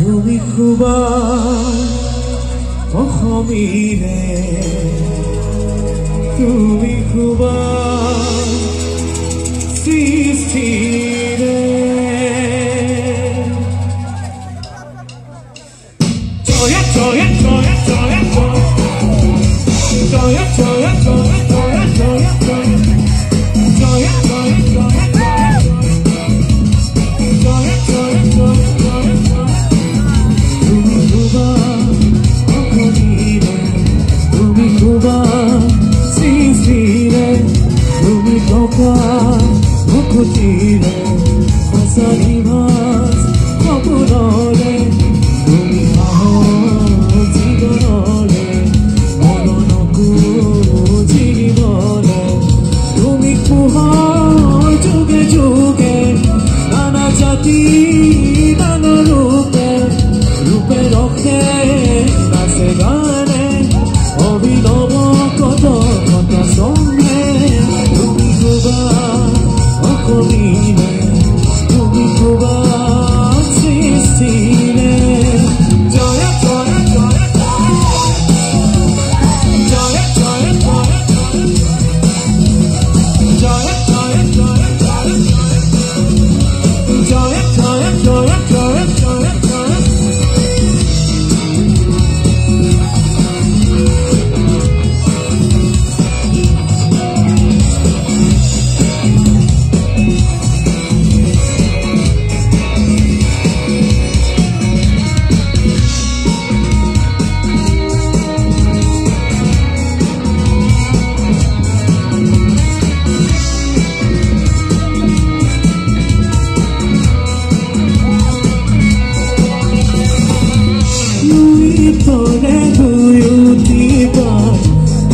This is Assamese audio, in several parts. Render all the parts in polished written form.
তুমি খুবা অসমীৰে তুমি খুবা সৃষ্টিৰে Jaya Jaya Jaya Jaya Jaya Jaya Jaya Jaya Jaya Jaya Mukutire, pasari mas, kapurole, tumi aho jigonole, mononoku jiribole, tumi kuhar juge juge, nana jati, nana rupe, rupe rokhe, nase gane, obhinobo koto kota songhe, tumi kuba. তুমি খুবা সৃষ্টিৰে Jaya Jaya Jaya Jaya Jaya Jaya Jaya Jaya Jaya Jaya Jaya Tore duyutiba,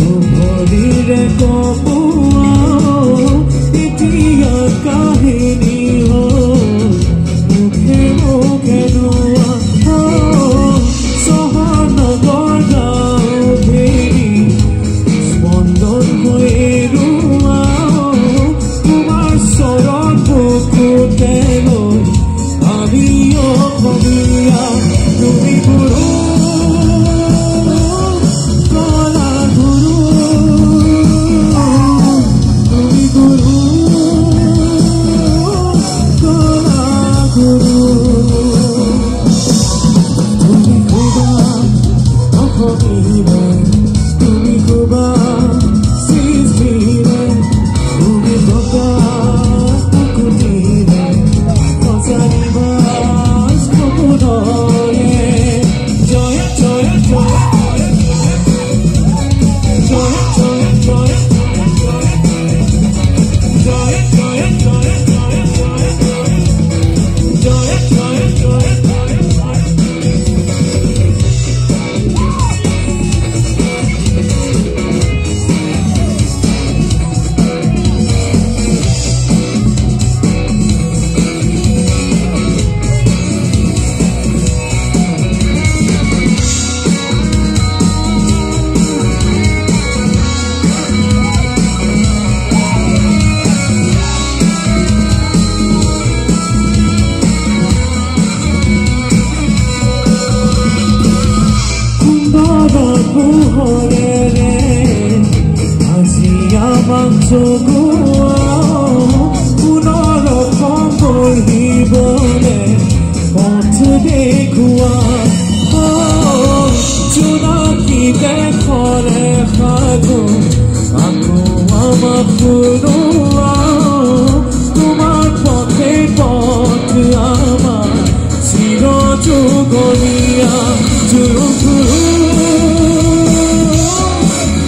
umorire kopua, itiya kahini ho, mukhe mukhe dua ho, sohana gorda ubheri, spondon hoye rua ho, tumar soron bukute loi, amiyo kobiya, tumi guru. তোমার পথে পথ আমার চির যুগলিয়া জুরু গুরু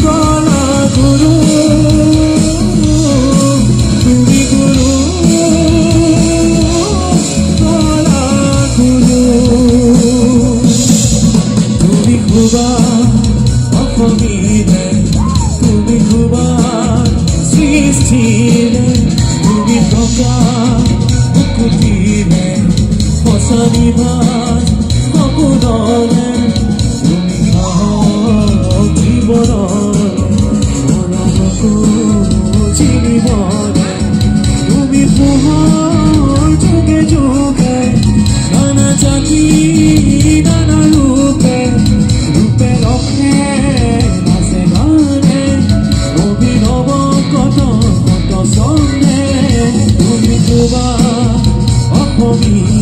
গলা গুরু তুমি গুরু গলা গুরু তুমি খুবা অসমীৰে তুমি খুবা সৃষ্টিৰে তুমি থকা মুকুতিৰে পচাৰি ভাই সপোনৰে তুমি জীৱনৰ মনকো জীৱনে তুমি পোহৰ যুগে যুগে নানা জাতি ছবি